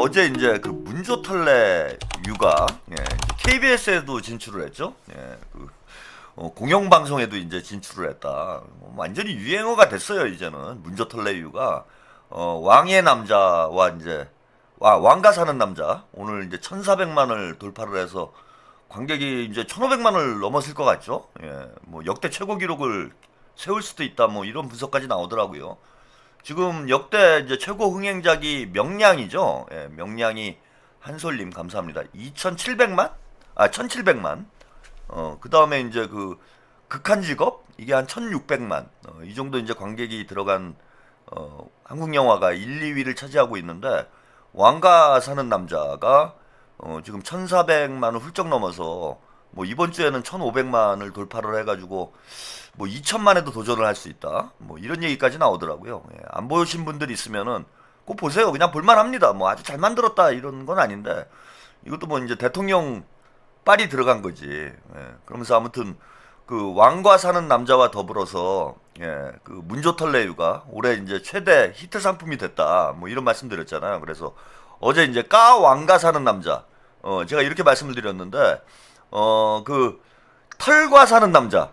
어제 이제 그 문조털레 유가 KBS에도 진출을 했죠. 공영방송에도 이제 진출을 했다. 완전히 유행어가 됐어요. 이제는 문조털레 유가 왕의 남자와 이제 왕가 사는 남자 오늘 이제 1,400만을 돌파를 해서 관객이 이제 1,500만을 넘었을 것 같죠. 뭐 역대 최고 기록을 세울 수도 있다. 뭐 이런 분석까지 나오더라고요. 지금 역대 이제 최고 흥행작이 명량이죠. 명량이 한솔님 감사합니다. 2,700만? 1,700만. 그 다음에 이제 그 극한 직업 이게 한 1,600만. 이 정도 이제 관객이 들어간 한국 영화가 1, 2위를 차지하고 있는데 왕가 사는 남자가 지금 1,400만을 훌쩍 넘어서 뭐 이번 주에는 1,500만을 돌파를 해가지고 뭐 2천만에도 도전을 할 수 있다. 뭐 이런 얘기까지 나오더라고요. 안 보신 분들 있으면은 꼭 보세요. 그냥 볼만합니다. 뭐 아주 잘 만들었다 이런 건 아닌데 이것도 뭐 이제 대통령 빨이 들어간 거지. 그러면서 아무튼 그 왕과 사는 남자와 더불어서 그 문조털레유가 올해 이제 최대 히트 상품이 됐다. 뭐 이런 말씀드렸잖아요. 그래서 어제 이제 까 왕가 사는 남자 제가 이렇게 말씀을 드렸는데 그 털과 사는 남자.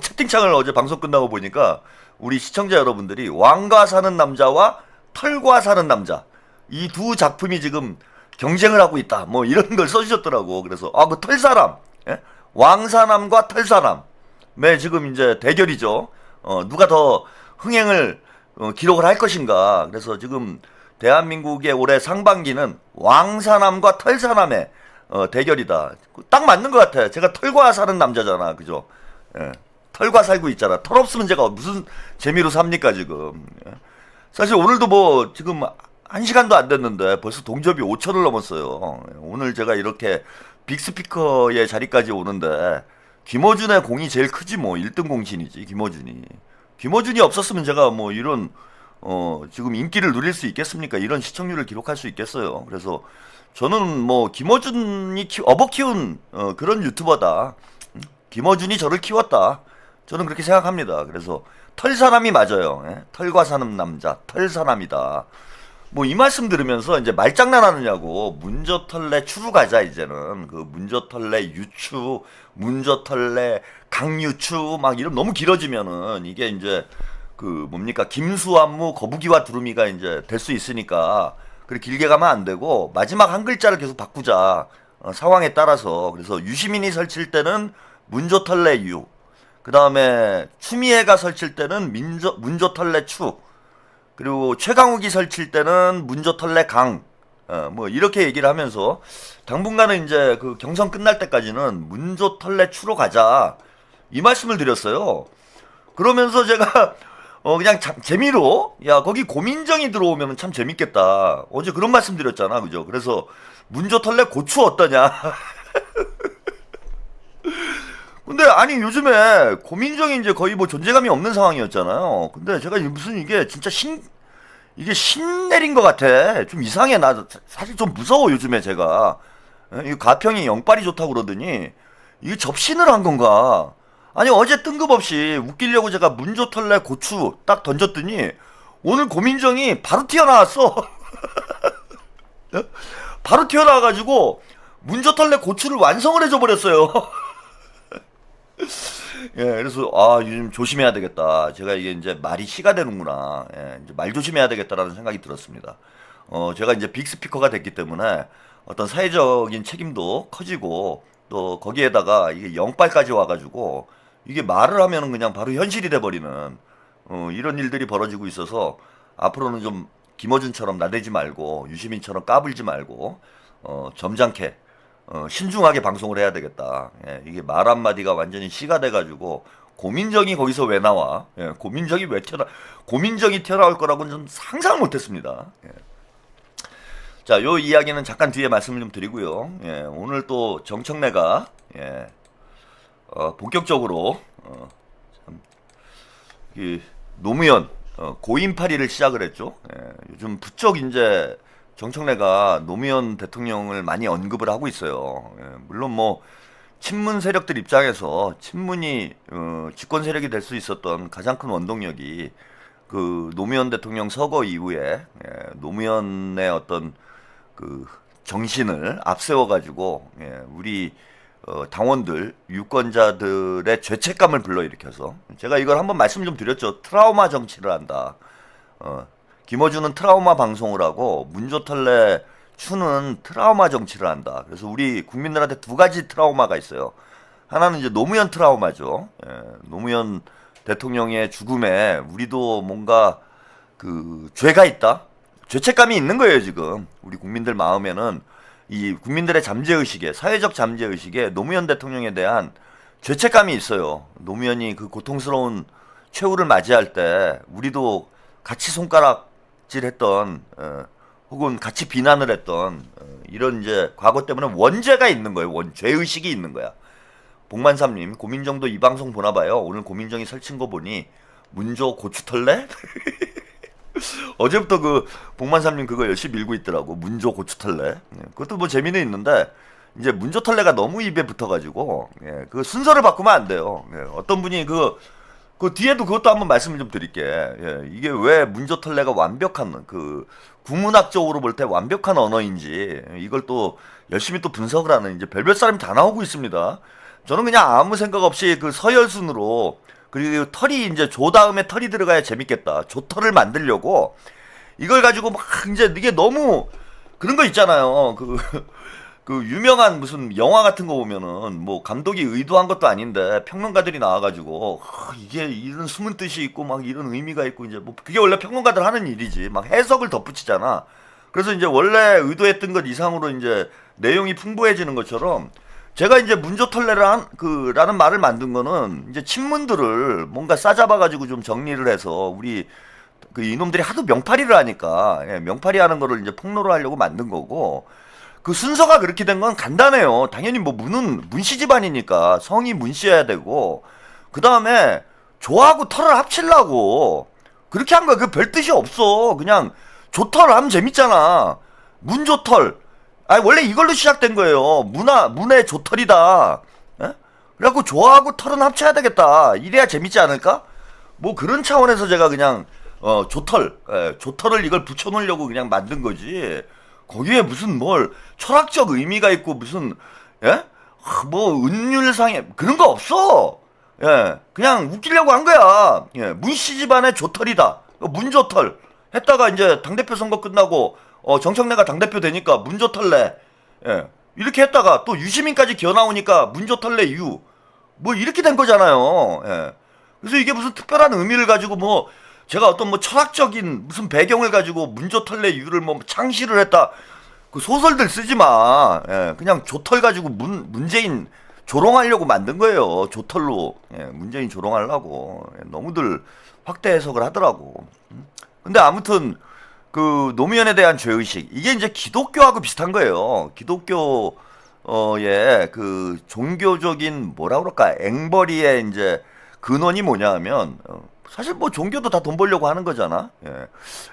채팅창을 어제 방송 끝나고 보니까 우리 시청자 여러분들이 왕과 사는 남자와 털과 사는 남자 이 두 작품이 지금 경쟁을 하고 있다. 뭐 이런 걸 써주셨더라고. 그래서 그 털사람, 왕사남과 털사남의 지금 이제 대결이죠. 누가 더 흥행을 기록을 할 것인가. 그래서 지금 대한민국의 올해 상반기는 왕사남과 털사남의 대결이다. 딱 맞는 것 같아. 제가 털과 사는 남자잖아. 그죠? 털과 살고 있잖아. 털 없으면 제가 무슨 재미로 삽니까, 지금. 사실 오늘도 뭐, 지금 1시간도 안 됐는데 벌써 동접이 5천을 넘었어요. 오늘 제가 이렇게 빅스피커의 자리까지 오는데, 김어준의 공이 제일 크지 뭐. 1등 공신이지, 김어준이. 김어준이 없었으면 제가 뭐 이런, 지금 인기를 누릴 수 있겠습니까? 이런 시청률을 기록할 수 있겠어요. 그래서, 저는 뭐 김어준이 업어 키운 그런 유튜버다. 김어준이 저를 키웠다. 저는 그렇게 생각합니다. 그래서 털사람이 맞아요. 털과 사는 남자 털사람이다. 뭐 이 말씀 들으면서 이제 말장난하느냐고 문조털레 추루 가자. 이제는 그 문조털레 유추 문조털레 강유추 막 이런 너무 길어지면은 이게 이제 그 뭡니까 김수한무 거북이와 두루미가 이제 될 수 있으니까 그렇게 길게 가면 안 되고 마지막 한 글자를 계속 바꾸자. 상황에 따라서. 그래서 유시민이 설칠 때는 문조털레 유. 그 다음에 추미애가 설칠 때는 문조털레 추. 그리고 최강욱이 설칠 때는 문조털레 강. 뭐 이렇게 얘기를 하면서 당분간은 이제 그 경선 끝날 때까지는 문조털레 추로 가자. 이 말씀을 드렸어요. 그러면서 제가 그냥 재미로, 야, 거기 고민정이 들어오면 참 재밌겠다. 어제 그런 말씀 드렸잖아. 그죠? 그래서, 문조털레 고추 어떠냐? 근데, 아니, 요즘에 고민정이 이제 거의 뭐 존재감이 없는 상황이었잖아요. 근데 제가 무슨 이게 진짜 이게 신 내린 것 같아. 좀 이상해. 나 사실 좀 무서워, 요즘에 제가. 이 가평이 영빨이 좋다고 그러더니, 이게 접신을 한 건가? 아니 어제 뜬금없이 웃기려고 제가 문조털레 고추 딱 던졌더니 오늘 고민정이 바로 튀어나왔어. 바로 튀어나와가지고 문조털레 고추를 완성을 해줘 버렸어요. 그래서 요즘 조심해야 되겠다. 제가 이게 이제 말이 시가 되는구나. 이제 말 조심해야 되겠다라는 생각이 들었습니다. 제가 이제 빅스피커가 됐기 때문에 어떤 사회적인 책임도 커지고 또 거기에다가 이게 영빨까지 와가지고 이게 말을 하면은 그냥 바로 현실이 돼버리는 이런 일들이 벌어지고 있어서 앞으로는 좀 김어준처럼 나대지 말고 유시민처럼 까불지 말고 점잖게 신중하게 방송을 해야 되겠다. 이게 말 한마디가 완전히 시가 돼가지고 고민정이 거기서 왜 나와? 고민정이 튀어나올 거라고는 좀 상상을 못했습니다. 자, 요 이야기는 잠깐 뒤에 말씀을 좀 드리고요. 오늘 또 정청래가 본격적으로 참, 노무현 고인파리를 시작을 했죠. 요즘 부쩍 이제 정청래가 노무현 대통령을 많이 언급을 하고 있어요. 물론 뭐 친문 세력들 입장에서 친문이 집권 세력이 될 수 있었던 가장 큰 원동력이 그 노무현 대통령 서거 이후에 노무현의 어떤 그 정신을 앞세워가지고 우리 당원들, 유권자들의 죄책감을 불러일으켜서 제가 이걸 한번 말씀 좀 드렸죠. 트라우마 정치를 한다. 김어준은 트라우마 방송을 하고 문조털레 추는 트라우마 정치를 한다. 그래서 우리 국민들한테 두 가지 트라우마가 있어요. 하나는 이제 노무현 트라우마죠. 노무현 대통령의 죽음에 우리도 뭔가 그 죄가 있다. 죄책감이 있는 거예요, 지금. 우리 국민들 마음에는 이 국민들의 잠재의식에, 사회적 잠재의식에 노무현 대통령에 대한 죄책감이 있어요. 노무현이 그 고통스러운 최후를 맞이할 때 우리도 같이 손가락질했던 혹은 같이 비난을 했던 이런 이제 과거 때문에 원죄가 있는 거예요. 죄의식이 있는 거야. 복만삼님, 고민정도 이 방송 보나봐요. 오늘 고민정이 설친 거 보니 문조 고추털래? 어제부터 그 복만삼님 그거 열심히 밀고 있더라고. 문조 고추털래. 그것도 뭐 재미는 있는데 이제 문조털래가 너무 입에 붙어가지고 그 순서를 바꾸면 안 돼요. 어떤 분이 그 뒤에도 그것도 한번 말씀을 좀 드릴게. 이게 왜 문조털래가 완벽한 그 국문학적으로 볼 때 완벽한 언어인지 이걸 또 열심히 또 분석을 하는 이제 별별 사람이 다 나오고 있습니다. 저는 그냥 아무 생각 없이 그 서열순으로 그리고 털이 이제 조 다음에 털이 들어가야 재밌겠다. 조털을 만들려고 이걸 가지고 막 이제 이게 너무 그런 거 있잖아요. 그 유명한 무슨 영화 같은 거 보면은 뭐 감독이 의도한 것도 아닌데 평론가들이 나와가지고 이게 이런 숨은 뜻이 있고 막 이런 의미가 있고 이제 뭐 그게 원래 평론가들 하는 일이지. 막 해석을 덧붙이잖아. 그래서 이제 원래 의도했던 것 이상으로 이제 내용이 풍부해지는 것처럼 제가 이제 문조털레라는 말을 만든 거는 이제 친문들을 뭔가 싸잡아가지고 좀 정리를 해서 우리 그 이놈들이 하도 명파리를 하니까 명파리 하는 거를 이제 폭로를 하려고 만든 거고 그 순서가 그렇게 된 건 간단해요. 당연히 뭐 문씨 집안이니까 성이 문씨여야 되고 그 다음에 조하고 털을 합치려고 그렇게 한 거야. 그 별 뜻이 없어. 그냥 조털 하면 재밌잖아. 문조털. 아니 원래 이걸로 시작된 거예요. 문의 조털이다. 에? 그래갖고 조하고 털은 합쳐야 되겠다. 이래야 재밌지 않을까? 뭐 그런 차원에서 제가 그냥 조털을 이걸 붙여놓으려고 그냥 만든 거지. 거기에 무슨 뭘 철학적 의미가 있고 무슨 뭐 은율상에 그런 거 없어. 그냥 웃기려고 한 거야. 문씨 집안의 조털이다. 문조털 했다가 이제 당대표 선거 끝나고 정청래가 당대표 되니까 문조털래. 이렇게 했다가 또 유시민까지 기어 나오니까 문조털래 유. 뭐 이렇게 된 거잖아요. 그래서 이게 무슨 특별한 의미를 가지고 뭐 제가 어떤 뭐 철학적인 무슨 배경을 가지고 문조털래 유를 뭐 창시를 했다. 그 소설들 쓰지 마. 그냥 조털 가지고 문재인 조롱하려고 만든 거예요. 조털로. 문재인 조롱하려고. 너무들 확대 해석을 하더라고. 근데 아무튼 그 노무현에 대한 죄의식 이게 이제 기독교하고 비슷한 거예요. 기독교의 그 종교적인 뭐라 그럴까 앵벌이의 이제 근원이 뭐냐 하면 사실 뭐 종교도 다 돈 벌려고 하는 거잖아.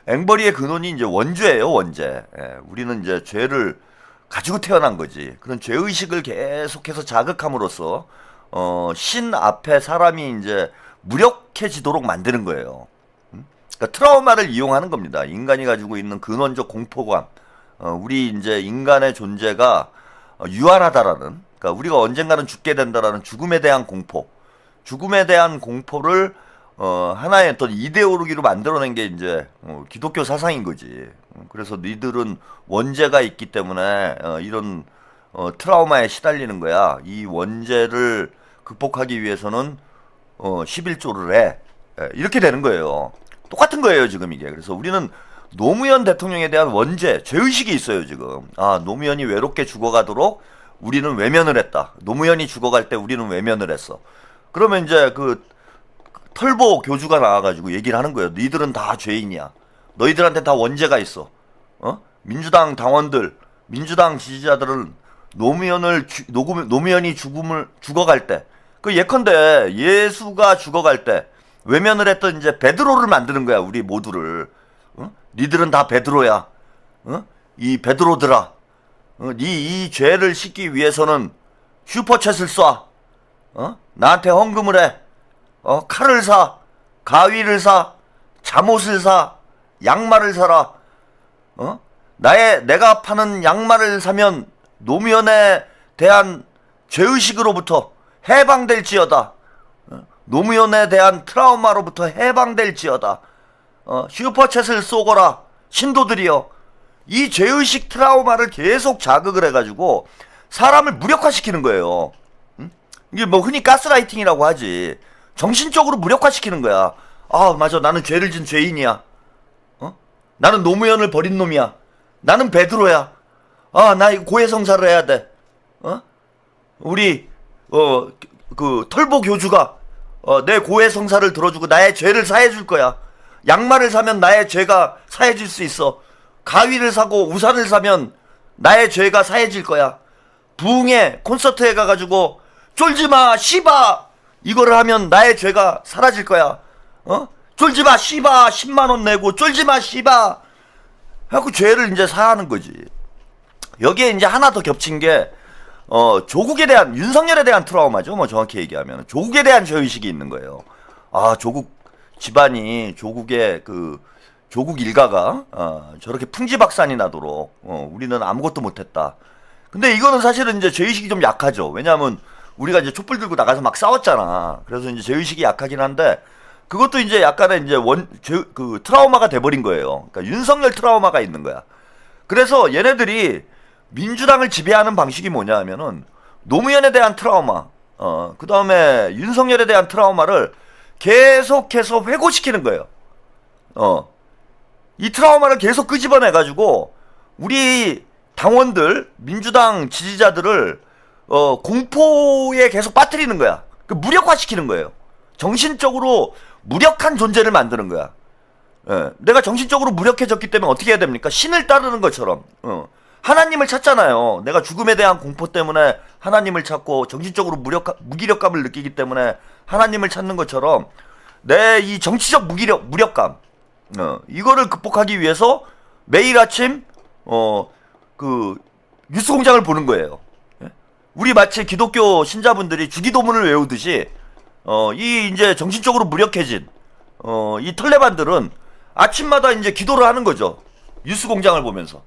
앵벌이의 근원이 이제 원죄예요, 원죄. 우리는 이제 죄를 가지고 태어난 거지. 그런 죄의식을 계속해서 자극함으로써 신 앞에 사람이 이제 무력해지도록 만드는 거예요. 그러니까 트라우마를 이용하는 겁니다. 인간이 가지고 있는 근원적 공포감, 우리 이제 인간의 존재가 유한하다라는, 그러니까 우리가 언젠가는 죽게 된다라는 죽음에 대한 공포, 죽음에 대한 공포를 하나의 어떤 이데올로기로 만들어낸 게 이제 기독교 사상인 거지. 그래서 니들은 원죄가 있기 때문에 이런 트라우마에 시달리는 거야. 이 원죄를 극복하기 위해서는 11조를 해. 이렇게 되는 거예요. 똑같은 거예요, 지금 이게. 그래서 우리는 노무현 대통령에 대한 원죄, 죄의식이 있어요, 지금. 아, 노무현이 외롭게 죽어가도록 우리는 외면을 했다. 노무현이 죽어갈 때 우리는 외면을 했어. 그러면 이제 그 털보 교주가 나와가지고 얘기를 하는 거예요. 너희들은 다 죄인이야. 너희들한테 다 원죄가 있어. 민주당 당원들, 민주당 지지자들은 노무현이 죽어갈 때, 그 예컨대 예수가 죽어갈 때 외면을 했던 이제 베드로를 만드는 거야, 우리 모두를. 니들은 다 베드로야. 이 베드로들아. 이 죄를 씻기 위해서는 슈퍼챗을 쏴. 나한테 헌금을 해. 칼을 사, 가위를 사, 잠옷을 사, 양말을 사라. 내가 파는 양말을 사면 노무현에 대한 죄의식으로부터 해방될지어다. 노무현에 대한 트라우마로부터 해방될지어다. 슈퍼챗을 쏘거라. 신도들이여. 이 죄의식 트라우마를 계속 자극을 해가지고 사람을 무력화시키는 거예요. 이게 뭐 흔히 가스라이팅이라고 하지. 정신적으로 무력화시키는 거야. 아, 맞아. 나는 죄를 진 죄인이야. 나는 노무현을 버린 놈이야. 나는 베드로야. 아, 나 이거 고해성사를 해야 돼. 우리 그 털보 교주가 내 고해성사를 들어주고 나의 죄를 사해줄 거야. 양말을 사면 나의 죄가 사해질 수 있어. 가위를 사고 우산을 사면 나의 죄가 사해질 거야. 부흥회 콘서트에 가가지고 쫄지마 씨바 이거를 하면 나의 죄가 사라질 거야. 쫄지마 씨바 10만원 내고 쫄지마 씨바 하고 죄를 이제 사하는 거지. 여기에 이제 하나 더 겹친 게 조국에 대한, 윤석열에 대한 트라우마죠. 뭐 정확히 얘기하면 조국에 대한 죄의식이 있는 거예요. 아, 조국 집안이, 조국의 조국 일가가 저렇게 풍지박산이 나도록 우리는 아무것도 못했다. 근데 이거는 사실은 이제 죄의식이 좀 약하죠. 왜냐하면 우리가 이제 촛불 들고 나가서 막 싸웠잖아. 그래서 이제 죄의식이 약하긴 한데 그것도 이제 약간의 이제 트라우마가 돼버린 거예요. 그러니까 윤석열 트라우마가 있는 거야. 그래서 얘네들이 민주당을 지배하는 방식이 뭐냐 하면은 노무현에 대한 트라우마, 그 다음에 윤석열에 대한 트라우마를 계속해서 회고시키는 거예요. 이 트라우마를 계속 끄집어내가지고 우리 당원들, 민주당 지지자들을 공포에 계속 빠뜨리는 거야. 무력화시키는 거예요. 정신적으로 무력한 존재를 만드는 거야. 내가 정신적으로 무력해졌기 때문에 어떻게 해야 됩니까? 신을 따르는 것처럼. 하나님을 찾잖아요. 내가 죽음에 대한 공포 때문에 하나님을 찾고 정신적으로 무기력감을 느끼기 때문에 하나님을 찾는 것처럼 내 이 정치적 무력감, 이거를 극복하기 위해서 매일 아침 뉴스공장을 보는 거예요. 우리 마치 기독교 신자분들이 주기도문을 외우듯이 이 이제 정신적으로 무력해진 이 털레반들은 아침마다 이제 기도를 하는 거죠. 뉴스공장을 보면서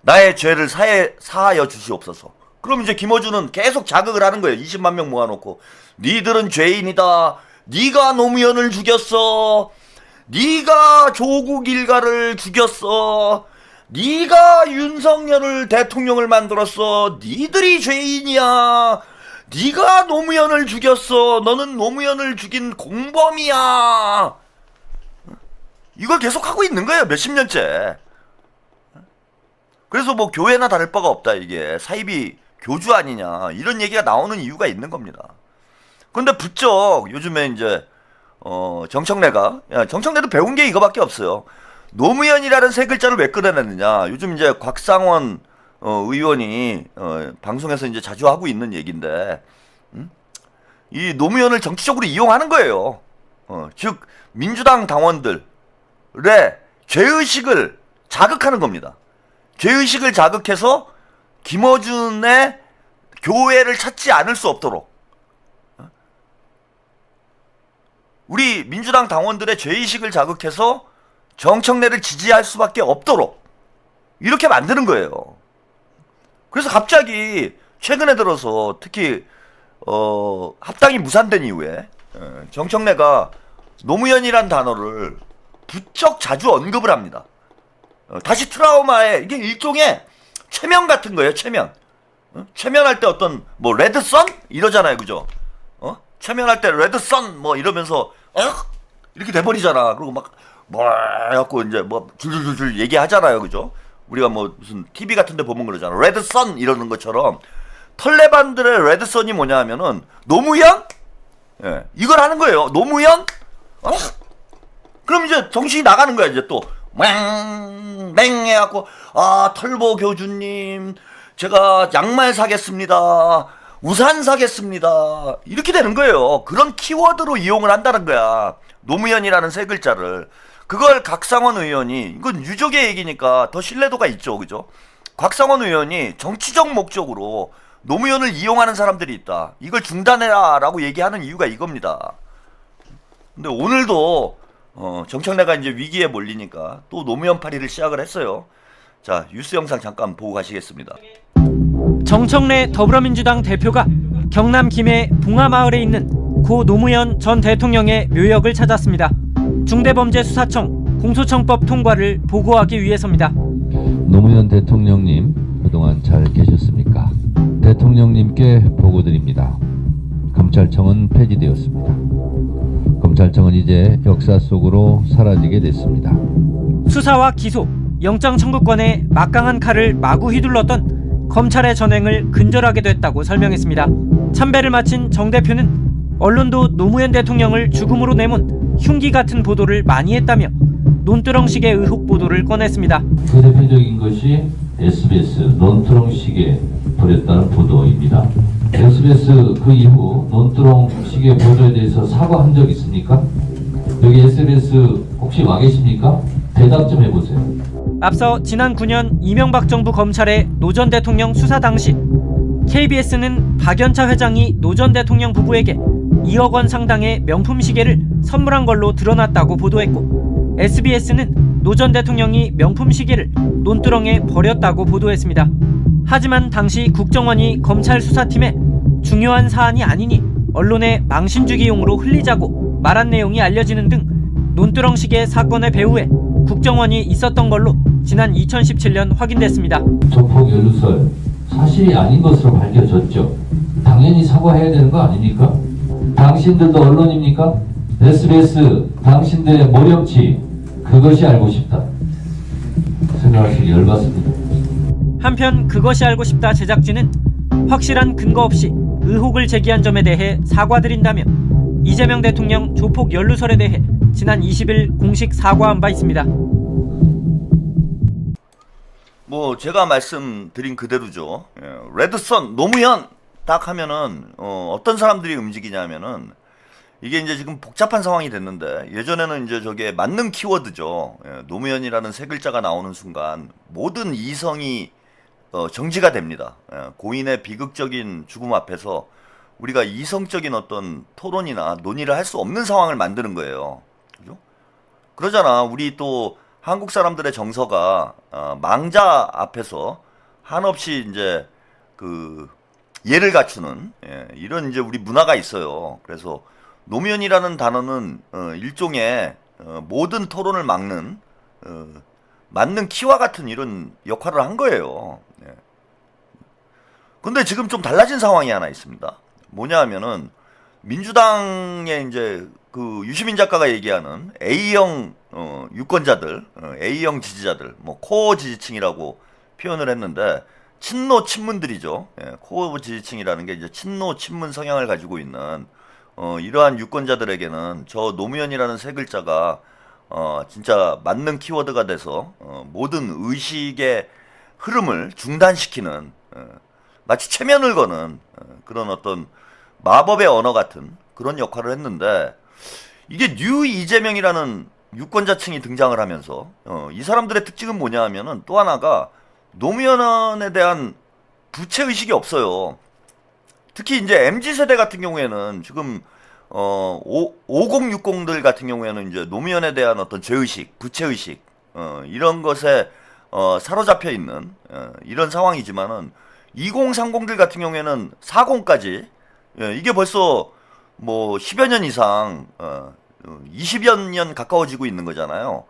나의 죄를 사하여 주시옵소서. 그럼 이제 김어준은 계속 자극을 하는 거예요. 20만 명 모아놓고 니들은 죄인이다. 니가 노무현을 죽였어. 니가 조국 일가를 죽였어. 니가 윤석열을 대통령을 만들었어. 니들이 죄인이야. 니가 노무현을 죽였어. 너는 노무현을 죽인 공범이야. 이걸 계속 하고 있는 거예요. 몇십 년째. 그래서 뭐 교회나 다를 바가 없다. 이게 사이비 교주 아니냐 이런 얘기가 나오는 이유가 있는 겁니다. 근데 부쩍 요즘에 이제 정청래도 배운 게 이거밖에 없어요. 노무현이라는 세 글자를 왜 끌어냈느냐. 요즘 이제 곽상원 의원이 방송에서 이제 자주 하고 있는 얘기인데, 이 노무현을 정치적으로 이용하는 거예요. 즉 민주당 당원들의 죄의식을 자극하는 겁니다. 죄의식을 자극해서 김어준의 교회를 찾지 않을 수 없도록, 우리 민주당 당원들의 죄의식을 자극해서 정청래를 지지할 수밖에 없도록 이렇게 만드는 거예요. 그래서 갑자기 최근에 들어서 특히 합당이 무산된 이후에 정청래가 노무현이란 단어를 부쩍 자주 언급을 합니다. 다시 트라우마에, 이게 일종의 최면 같은 거예요. 최면할 때 어떤 뭐 레드선 이러잖아요, 그죠? 최면할 때 레드선 뭐 이러면서 이렇게 돼버리잖아. 그리고 막 해갖고 이제 뭐 줄줄줄줄 얘기하잖아요, 그죠? 우리가 뭐 무슨 TV 같은데 보면 그러잖아. 레드선 이러는 것처럼 털레반들의 레드선이 뭐냐 하면은 노무현, 이걸 하는 거예요. 노무현, 그럼 이제 정신이 나가는 거야. 이제 또 맹 해갖고 털보 교주님 제가 양말 사겠습니다. 우산 사겠습니다. 이렇게 되는 거예요. 그런 키워드로 이용을 한다는 거야. 노무현이라는 세 글자를. 그걸 곽상원 의원이, 이건 유족의 얘기니까 더 신뢰도가 있죠, 그죠? 곽상원 의원이 정치적 목적으로 노무현을 이용하는 사람들이 있다. 이걸 중단해라 라고 얘기하는 이유가 이겁니다. 근데 오늘도 정청래가 이제 위기에 몰리니까 또 노무현 파리를 시작을 했어요. 자, 뉴스 영상 잠깐 보고 가시겠습니다. 정청래 더불어민주당 대표가 경남 김해 봉하마을에 있는 고 노무현 전 대통령의 묘역을 찾았습니다. 중대범죄수사청 공소청법 통과를 보고하기 위해서입니다. 노무현 대통령님, 그동안 잘 계셨습니까? 대통령님께 보고드립니다. 검찰청은 폐지되었습니다. 검찰청은 이제 역사 속으로 사라지게 됐습니다. 수사와 기소, 영장 청구권에 막강한 칼을 마구 휘둘렀던 검찰의 전횡을 근절하게 됐다고 설명했습니다. 참배를 마친 정 대표는 언론도 노무현 대통령을 죽음으로 내몬 흉기 같은 보도를 많이 했다며 논두렁식의 의혹 보도를 꺼냈습니다. 그 대표적인 것이 SBS 논두렁식에 벌였다는 보도입니다. SBS 그 이후 논두렁식의 보도에 대해서 사과한 적 있습니까? 여기 SBS 혹시 와 계십니까? 대답 좀 해보세요. 앞서 지난 9년 이명박 정부 검찰의 노 전 대통령 수사 당시 KBS는 박연차 회장이 노 전 대통령 부부에게 2억 원 상당의 명품 시계를 선물한 걸로 드러났다고 보도했고, SBS는 노 전 대통령이 명품 시계를 논두렁에 버렸다고 보도했습니다. 하지만 당시 국정원이 검찰 수사팀에 중요한 사안이 아니니 언론에 망신주기용으로 흘리자고 말한 내용이 알려지는 등 논두렁 시계 사건의 배후에 국정원이 있었던 걸로 지난 2017년 확인됐습니다. 조폭 연루설 사실이 아닌 것으로 밝혀졌죠. 당연히 사과해야 되는 거 아닙니까? 당신들도 언론입니까? SBS 당신들의 모렴치 그것이 알고 싶다 생각하시기 열받습니다. 한편 그것이 알고 싶다 제작진은 확실한 근거 없이 의혹을 제기한 점에 대해 사과드린다며 이재명 대통령 조폭 연루설에 대해 지난 20일 공식 사과한 바 있습니다. 뭐 제가 말씀드린 그대로죠. 레드선 노무현 딱 하면은 어떤 사람들이 움직이냐면은 이게 이제 지금 복잡한 상황이 됐는데, 예전에는 이제 저게 맞는 키워드죠. 노무현이라는 세 글자가 나오는 순간 모든 이성이 정지가 됩니다. 고인의 비극적인 죽음 앞에서 우리가 이성적인 어떤 토론이나 논의를 할 수 없는 상황을 만드는 거예요. 그죠? 그러잖아. 우리 또 한국 사람들의 정서가 망자 앞에서 한없이 이제 그 예를 갖추는 이런 이제 우리 문화가 있어요. 그래서 노무현이라는 단어는 일종의 모든 토론을 막는 맞는 키와 같은 이런 역할을 한 거예요. 근데 지금 좀 달라진 상황이 하나 있습니다. 뭐냐 하면은 민주당의 이제 그 유시민 작가가 얘기하는 A형 유권자들, A형 지지자들, 뭐 코어 지지층이라고 표현을 했는데 친노 친문들이죠. 코어 지지층이라는 게 이제 친노 친문 성향을 가지고 있는 이러한 유권자들에게는 저 노무현이라는 세 글자가 진짜 맞는 키워드가 돼서 모든 의식의 흐름을 중단시키는 마치 체면을 거는 그런 어떤 마법의 언어 같은 그런 역할을 했는데, 이게 뉴 이재명이라는 유권자층이 등장을 하면서 이 사람들의 특징은 뭐냐 하면은 또 하나가 노무현에 대한 부채의식이 없어요. 특히 이제 MZ세대 같은 경우에는 지금 5060들 같은 경우에는 이제 노무현에 대한 어떤 죄의식, 부채의식 이런 것에 사로잡혀 있는 이런 상황이지만은 2030들 같은 경우에는 40까지 이게 벌써 뭐 10여 년 이상 20여 년 가까워지고 있는 거잖아요.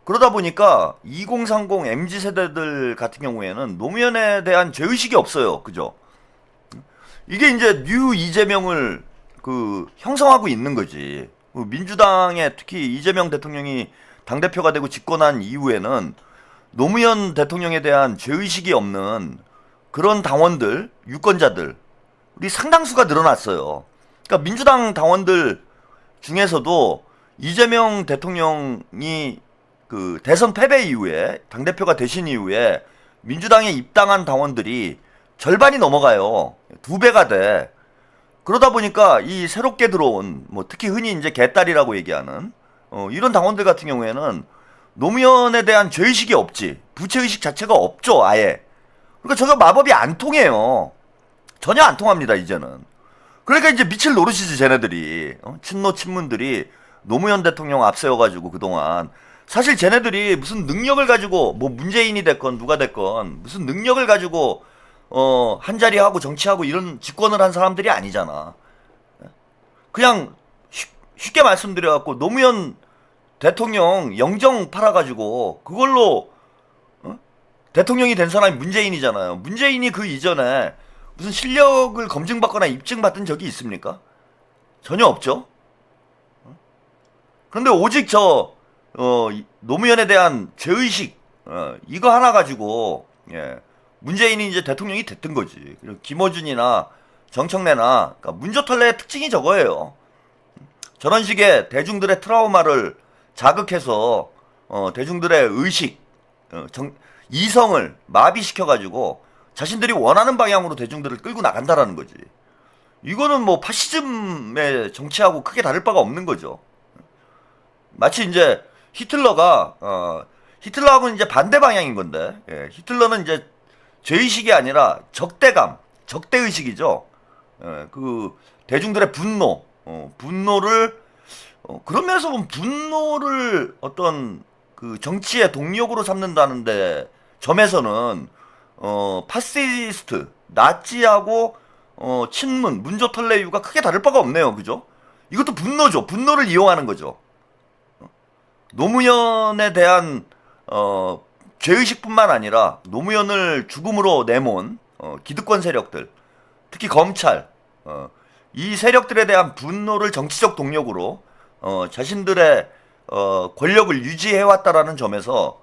그러다 보니까 2030 MZ세대들 같은 경우에는 노무현에 대한 죄의식이 없어요. 그죠? 이게 이제 뉴 이재명을 그 형성하고 있는 거지. 민주당의 특히 이재명 대통령이 당대표가 되고 집권한 이후에는 노무현 대통령에 대한 죄의식이 없는 그런 당원들, 유권자들 우리 상당수가 늘어났어요. 그러니까 민주당 당원들 중에서도 이재명 대통령이 그 대선 패배 이후에 당대표가 되신 이후에 민주당에 입당한 당원들이 절반이 넘어가요. 2배가 돼. 그러다 보니까 이 새롭게 들어온 뭐 특히 흔히 이제 개딸이라고 얘기하는 이런 당원들 같은 경우에는 노무현에 대한 죄의식이 없지. 부채의식 자체가 없죠, 아예. 그러니까 저거 마법이 안 통해요. 전혀 안 통합니다, 이제는. 그러니까 이제 미칠 노릇이지, 쟤네들이. 친노 친문들이 노무현 대통령 앞세워가지고 그동안 사실 쟤네들이 무슨 능력을 가지고 뭐 문재인이 됐건 누가 됐건 무슨 능력을 가지고 한 자리 하고 정치하고 이런 집권을 한 사람들이 아니잖아. 그냥 쉽게 말씀드려갖고 노무현 대통령 영정 팔아가지고 그걸로 대통령이 된 사람이 문재인이잖아요. 문재인이 그 이전에 무슨 실력을 검증받거나 입증받은 적이 있습니까? 전혀 없죠. 그런데 오직 노무현에 대한 죄의식 이거 하나 가지고 문재인이 이제 대통령이 됐던 거지. 그리고 김어준이나 정청래나 그러니까 문조털레의 특징이 저거예요. 저런 식의 대중들의 트라우마를 자극해서 대중들의 의식, 이성을 마비시켜가지고 자신들이 원하는 방향으로 대중들을 끌고 나간다라는 거지. 이거는 뭐 파시즘의 정치하고 크게 다를 바가 없는 거죠. 마치 이제 히틀러하고는 이제 반대 방향인 건데, 히틀러는 이제 죄의식이 아니라 적대감, 적대의식이죠. 그 대중들의 분노를 그런 면에서 보면 분노를 어떤 그 정치의 동력으로 삼는다는데 점에서는 파시스트, 나치하고 친문, 문조털레유가 크게 다를 바가 없네요. 그죠? 이것도 분노죠. 분노를 이용하는 거죠. 노무현에 대한 죄의식뿐만 아니라 노무현을 죽음으로 내몬 기득권 세력들, 특히 검찰, 이 세력들에 대한 분노를 정치적 동력으로 자신들의 권력을 유지해왔다라는 점에서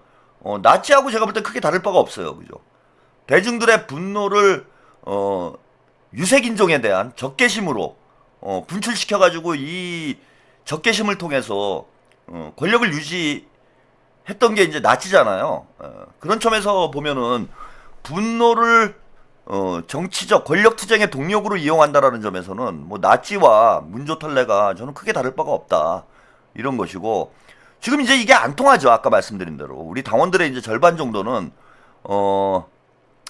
나치하고 제가 볼 때 크게 다를 바가 없어요. 그죠? 대중들의 분노를 유색인종에 대한 적개심으로 분출시켜가지고 이 적개심을 통해서 권력을 유지했던 게 이제 나치잖아요. 그런 점에서 보면은 분노를 정치적 권력투쟁의 동력으로 이용한다라는 점에서는 뭐 나치와 문조털레가 저는 크게 다를 바가 없다 이런 것이고, 지금 이제 이게 안 통하죠. 아까 말씀드린 대로 우리 당원들의 이제 절반 정도는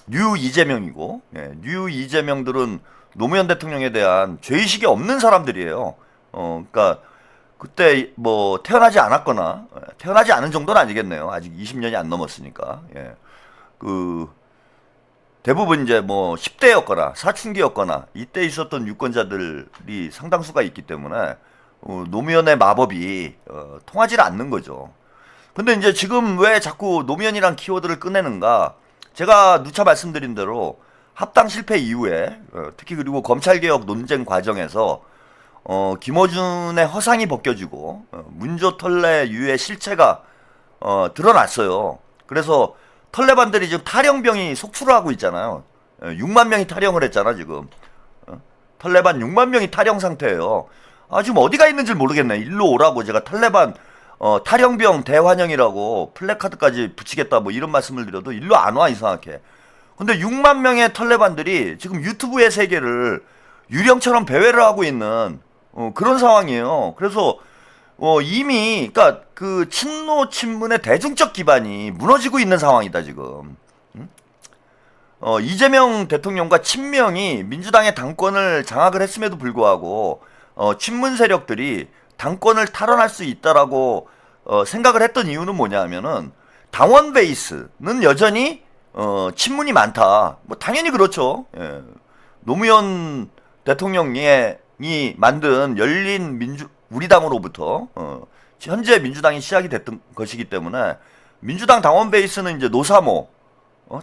뉴 이재명이고, 뉴 이재명들은 노무현 대통령에 대한 죄의식이 없는 사람들이에요. 그러니까 그때 뭐 태어나지 않았거나 태어나지 않은 정도는 아니겠네요. 아직 20년이 안 넘었으니까. 그 대부분 이제 뭐 10대였거나 사춘기였거나 이때 있었던 유권자들이 상당수가 있기 때문에 노무현의 마법이 통하지 않는 거죠. 근데 이제 지금 왜 자꾸 노무현이란 키워드를 꺼내는가? 제가 누차 말씀드린 대로 합당 실패 이후에 특히 그리고 검찰개혁 논쟁 과정에서 김어준의 허상이 벗겨지고 문조털레유의 실체가 드러났어요. 그래서 털레반들이 지금 탈영병이 속출을 하고 있잖아요. 6만 명이 탈영을 했잖아 지금. 털레반 6만 명이 탈영 상태예요. 지금 어디가 있는지 모르겠네. 일로 오라고 제가 탈레반 탈영병 대환영이라고 플래카드까지 붙이겠다 뭐 이런 말씀을 드려도 일로 안 와 이상하게. 근데 6만 명의 털레반들이 지금 유튜브의 세계를 유령처럼 배회를 하고 있는 그런 상황이에요. 그래서 이미 그러니까 그 친노 친문의 대중적 기반이 무너지고 있는 상황이다 지금. 이재명 대통령과 친명이 민주당의 당권을 장악을 했음에도 불구하고 친문 세력들이 당권을 탈환할 수 있다라고 생각을 했던 이유는 뭐냐면은 당원 베이스는 여전히 친문이 많다. 뭐 당연히 그렇죠. 노무현 대통령이 만든 열린 우리당으로부터 현재 민주당이 시작이 됐던 것이기 때문에 민주당 당원 베이스는 이제 노사모,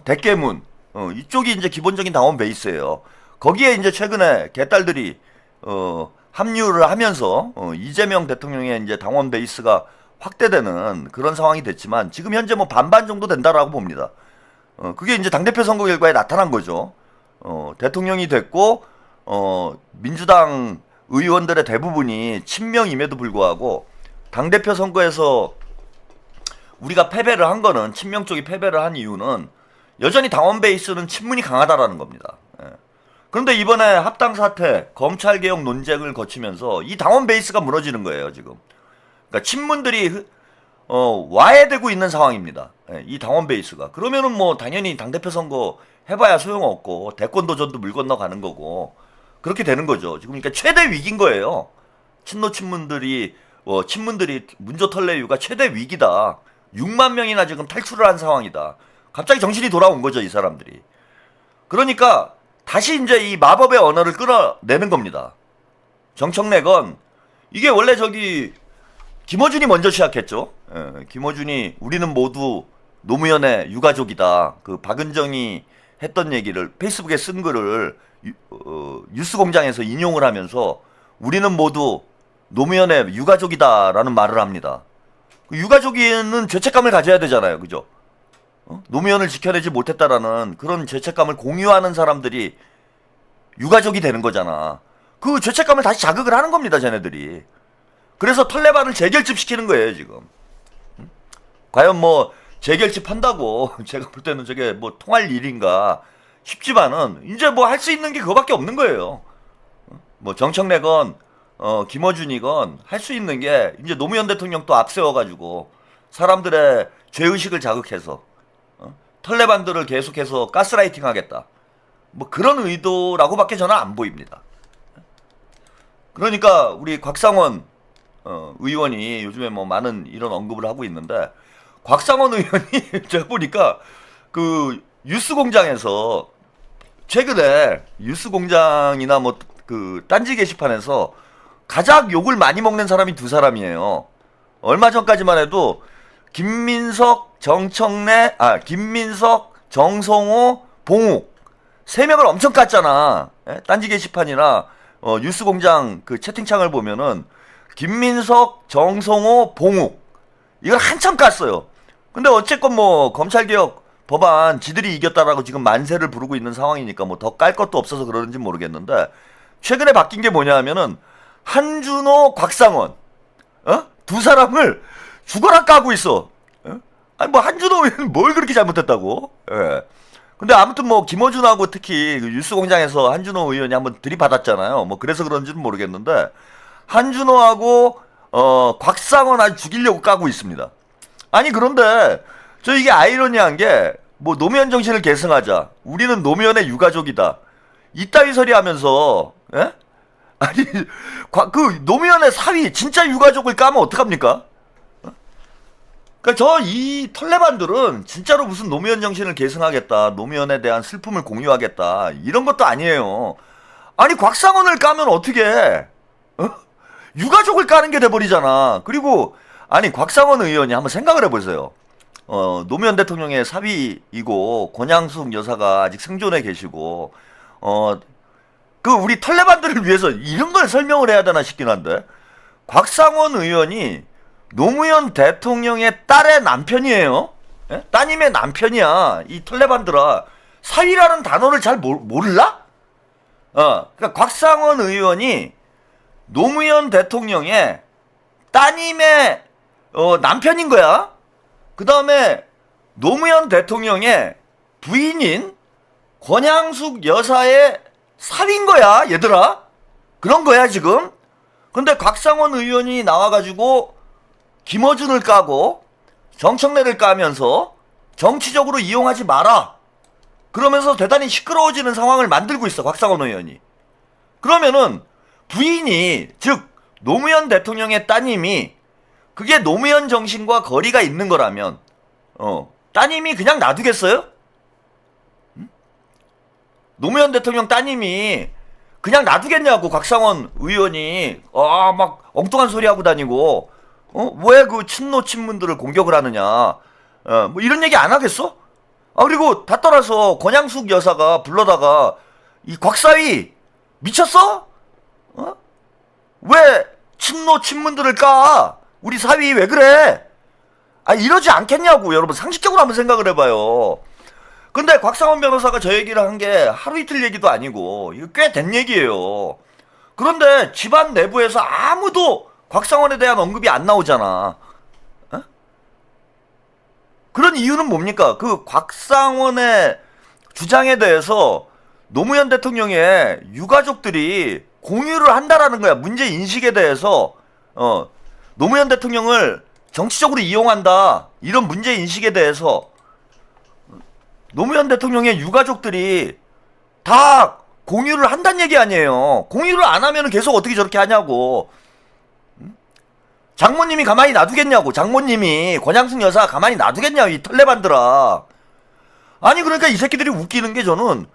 대깨문 이쪽이 이제 기본적인 당원 베이스예요. 거기에 이제 최근에 개딸들이 합류를 하면서 이재명 대통령의 이제 당원 베이스가 확대되는 그런 상황이 됐지만 지금 현재 뭐 반반 정도 된다라고 봅니다. 그게 이제 당대표 선거 결과에 나타난 거죠. 대통령이 됐고 민주당 의원들의 대부분이 친명임에도 불구하고 당대표 선거에서 우리가 패배를 한 거는 친명 쪽이 패배를 한 이유는 여전히 당원 베이스는 친문이 강하다라는 겁니다. 그런데 이번에 합당 사태, 검찰개혁 논쟁을 거치면서 이 당원 베이스가 무너지는 거예요 지금. 그러니까 친문들이 와해되고 있는 상황입니다. 이 당원 베이스가. 그러면은 뭐 당연히 당대표 선거 해봐야 소용없고 대권 도전도 물 건너가는 거고 그렇게 되는 거죠. 지금 그러니까 최대 위기인 거예요. 친노 친문들이 친문들이 문조털레유가 최대 위기다. 6만 명이나 지금 탈출을 한 상황이다. 갑자기 정신이 돌아온 거죠, 이 사람들이. 그러니까 다시 이제 이 마법의 언어를 끌어내는 겁니다. 정청래건 이게 원래 저기 김어준이 먼저 시작했죠. 김어준이 우리는 모두 노무현의 유가족이다. 그 박은정이 했던 얘기를 페이스북에 쓴 글을 뉴스공장에서 인용을 하면서 우리는 모두 노무현의 유가족이다라는 말을 합니다. 유가족이는 죄책감을 가져야 되잖아요, 그죠? 노무현을 지켜내지 못했다라는 그런 죄책감을 공유하는 사람들이 유가족이 되는 거잖아. 그 죄책감을 다시 자극을 하는 겁니다, 쟤네들이. 그래서 털레반을 재결집시키는 거예요, 지금. 과연 뭐 재결집 한다고 제가 볼 때는 저게 뭐 통할 일인가 싶지만은 이제 뭐 할 수 있는 게 그거밖에 없는 거예요. 뭐 정청래건 김어준이건 할 수 있는 게 이제 노무현 대통령 또 앞세워가지고 사람들의 죄의식을 자극해서 털레반들을 계속해서 가스라이팅 하겠다. 뭐 그런 의도라고밖에 저는 안 보입니다. 그러니까 우리 곽상원 의원이 요즘에 뭐 많은 이런 언급을 하고 있는데 곽상원 의원이 제가 보니까 그 뉴스공장에서 최근에 뉴스공장이나 뭐 그 딴지 게시판에서 가장 욕을 많이 먹는 사람이 두 사람이에요. 얼마 전까지만 해도 김민석, 정성호, 봉욱 세 명을 엄청 깠잖아. 딴지 게시판이나 뉴스공장 그 채팅창을 보면은 김민석, 정성호, 봉욱 이걸 한참 깠어요. 근데 어쨌건 뭐 검찰개혁 법안 지들이 이겼다라고 지금 만세를 부르고 있는 상황이니까 뭐 더 깔 것도 없어서 그러는지 모르겠는데 최근에 바뀐 게 뭐냐 하면은 한준호, 곽상원 두 사람을 죽어라 까고 있어. 아니 뭐 한준호 의원은 뭘 그렇게 잘못했다고. 예. 근데 아무튼 뭐 김어준하고 특히 그 뉴스공장에서 한준호 의원이 한번 들이받았잖아요. 뭐 그래서 그런지는 모르겠는데 한준호하고 곽상원 아주 죽이려고 까고 있습니다. 아니 그런데 저 이게 아이러니한 게 뭐 노무현 정신을 계승하자. 우리는 노무현의 유가족이다. 이따위 소리 하면서 예? 아니 그 노무현의 사위 진짜 유가족을 까면 어떡합니까? 그러니까 저 이 털레반들은 진짜로 무슨 노무현 정신을 계승하겠다, 노무현에 대한 슬픔을 공유하겠다 이런 것도 아니에요. 아니 곽상원을 까면 어떻게 해? 유가족을 까는 게 돼버리잖아. 그리고 아니 곽상원 의원이 한번 생각을 해보세요. 노무현 대통령의 사위이고 권양숙 여사가 아직 생존해 계시고 그 우리 털레반들을 위해서 이런 걸 설명을 해야 되나 싶긴 한데 곽상원 의원이 노무현 대통령의 딸의 남편이에요. 예? 따님의 남편이야. 이 털레반들아 사위라는 단어를 잘 몰라? 그러니까 곽상원 의원이 노무현 대통령의 따님의 남편인 거야. 그 다음에 노무현 대통령의 부인인 권양숙 여사의 사위인 거야, 얘들아. 그런 거야, 지금. 근데 곽상원 의원이 나와가지고 김어준을 까고 정청래를 까면서 정치적으로 이용하지 마라. 그러면서 대단히 시끄러워지는 상황을 만들고 있어, 곽상원 의원이. 그러면은 부인이, 즉 노무현 대통령의 따님이 그게 노무현 정신과 거리가 있는 거라면 따님이 그냥 놔두겠어요? 노무현 대통령 따님이 그냥 놔두겠냐고. 곽상원 의원이 막 엉뚱한 소리 하고 다니고 왜 그 친노 친문들을 공격을 하느냐 뭐 이런 얘기 안 하겠어? 그리고 다 떠나서 권양숙 여사가 불러다가 이 곽사위 미쳤어? 왜 친노 친문들을 까? 우리 사위 왜 그래? 이러지 않겠냐고. 여러분 상식적으로 한번 생각을 해봐요. 근데 곽상원 변호사가 저 얘기를 한 게 하루 이틀 얘기도 아니고 이거 꽤 된 얘기예요. 그런데 집안 내부에서 아무도 곽상원에 대한 언급이 안 나오잖아. 그런 이유는 뭡니까? 그 곽상원의 주장에 대해서 노무현 대통령의 유가족들이 공유를 한다라는 거야. 문제 인식에 대해서 노무현 대통령을 정치적으로 이용한다, 이런 문제 인식에 대해서 노무현 대통령의 유가족들이 다 공유를 한다는 얘기 아니에요. 공유를 안 하면 계속 어떻게 저렇게 하냐고. 장모님이 가만히 놔두겠냐고. 장모님이 권양숙 여사 가만히 놔두겠냐고, 이 털레반들아. 아니 그러니까 이 새끼들이 웃기는 게 저는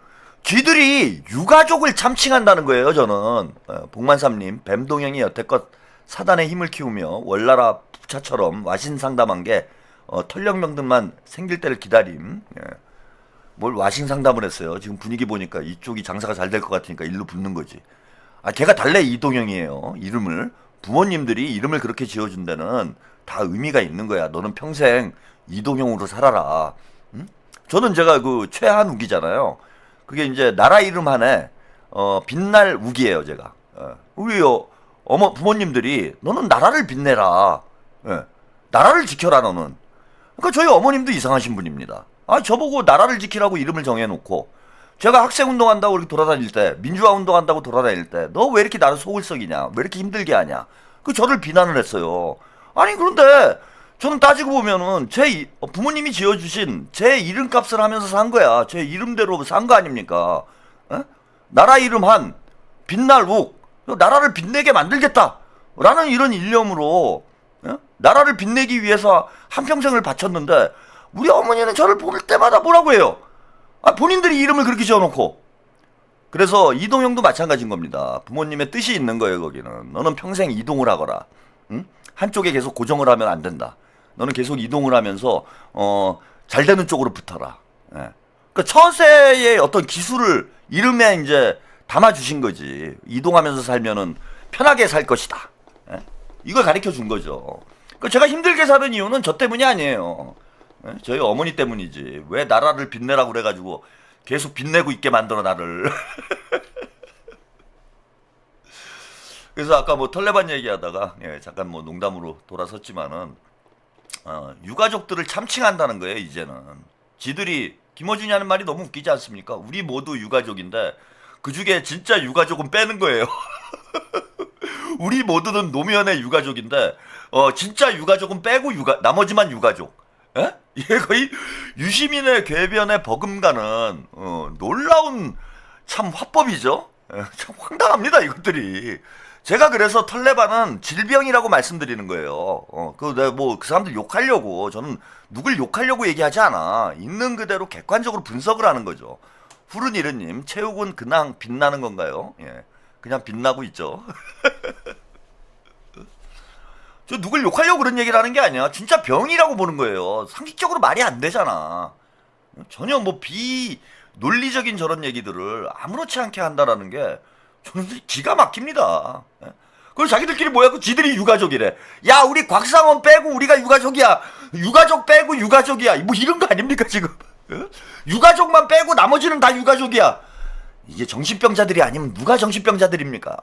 쥐들이 유가족을 참칭한다는 거예요. 저는 복만삼님 뱀동영이 여태껏 사단의 힘을 키우며 월나라 부차처럼 와신상담한 게 털령명들만 생길 때를 기다림. 뭘 와신상담을 했어요. 지금 분위기 보니까 이쪽이 장사가 잘 될 것 같으니까 일로 붙는 거지. 아, 걔가 달래 이동영이에요. 이름을 부모님들이 이름을 그렇게 지어준 데는 다 의미가 있는 거야. 너는 평생 이동영으로 살아라. 응? 저는 제가 그 최한욱이잖아요. 그게 이제 나라 이름 안에 빛날 우기예요. 제가 우리 부모님들이 너는 나라를 빛내라. 나라를 지켜라 너는. 그러니까 저희 어머님도 이상하신 분입니다. 아, 저보고 나라를 지키라고 이름을 정해놓고 제가 학생 운동한다고 이렇게 돌아다닐 때, 민주화 운동한다고 돌아다닐 때 너 왜 이렇게 나를 속을 썩이냐, 왜 이렇게 힘들게 하냐, 그 저를 비난을 했어요. 아니 그런데 저는 따지고 보면은 제 부모님이 지어주신 제 이름값을 하면서 산 거야. 제 이름대로 산 거 아닙니까? 나라 이름 한 빛날 욱, 나라를 빛내게 만들겠다 라는 이런 일념으로 나라를 빛내기 위해서 한평생을 바쳤는데 우리 어머니는 저를 볼 때마다 뭐라고 해요? 아, 본인들이 이름을 그렇게 지어놓고. 그래서 이동형도 마찬가지인 겁니다. 부모님의 뜻이 있는 거예요. 거기는 너는 평생 이동을 하거라. 응? 한쪽에 계속 고정을 하면 안 된다. 너는 계속 이동을 하면서 잘 되는 쪽으로 붙어라. 예. 그러니까 처세의 어떤 기술을 이름에 이제 담아주신 거지. 이동하면서 살면은 편하게 살 것이다. 예? 이걸 가르쳐 준 거죠. 그러니까 제가 힘들게 사는 이유는 저 때문이 아니에요. 예? 저희 어머니 때문이지. 왜 나라를 빛내라고 그래가지고 계속 빛내고 있게 만들어 나를. 그래서 아까 뭐 털레반 얘기하다가 잠깐 뭐 농담으로 돌아섰지만은 유가족들을 참칭한다는 거예요. 이제는 지들이 김어준이 하는 말이 너무 웃기지 않습니까? 우리 모두 유가족인데 그 중에 진짜 유가족은 빼는 거예요. 우리 모두는 노무현의 유가족인데 진짜 유가족은 빼고 나머지만 유가족. 예? 이게 거의 유시민의 궤변에 버금가는 놀라운 참 화법이죠. 참 황당합니다 이것들이. 제가 그래서 털레반은 질병이라고 말씀드리는 거예요. 그 사람들 욕하려고, 저는 누굴 욕하려고 얘기하지 않아. 있는 그대로 객관적으로 분석을 하는 거죠. 푸른이르님, 체육은 그냥 빛나는 건가요? 예, 그냥 빛나고 있죠. 저 누굴 욕하려고 그런 얘기를 하는 게 아니야. 진짜 병이라고 보는 거예요. 상식적으로 말이 안 되잖아. 전혀 뭐 비논리적인 저런 얘기들을 아무렇지 않게 한다라는 게 저는 기가 막힙니다. 그리고 자기들끼리 뭐야? 그 지들이 유가족이래. 야, 우리 곽상원 빼고 우리가 유가족이야. 유가족 빼고 유가족이야. 뭐 이런 거 아닙니까 지금? 유가족만 빼고 나머지는 다 유가족이야. 이게 정신병자들이 아니면 누가 정신병자들입니까?